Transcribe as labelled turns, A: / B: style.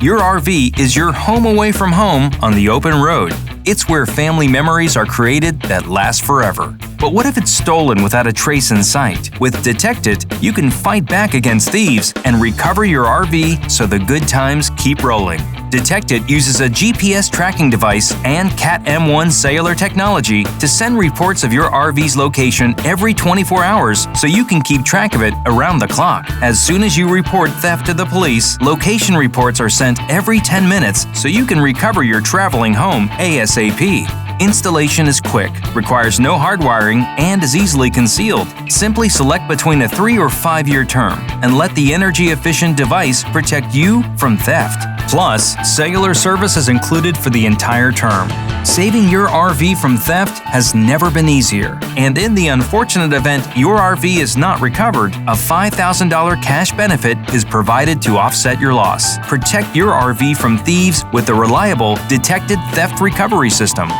A: Your RV is your home away from home on the open road. It's where family memories are created that last forever. But what if it's stolen without a trace in sight? With Detect It, you can fight back against thieves and recover your RV so the good times keep rolling. Detect It uses a GPS tracking device and Cat M1 cellular technology to send reports of your RV's location every 24 hours so you can keep track of it around the clock. As soon as you report theft to the police, location reports are sent every 10 minutes so you can recover your traveling home ASAP. Installation is quick, requires no hardwiring, and is easily concealed. Simply select between a 3 or 5 year term and let the energy-efficient device protect you from theft. Plus, cellular service is included for the entire term. Saving your RV from theft has never been easier. And in the unfortunate event your RV is not recovered, a $5,000 cash benefit is provided to offset your loss. Protect your RV from thieves with the reliable Detected Theft Recovery System.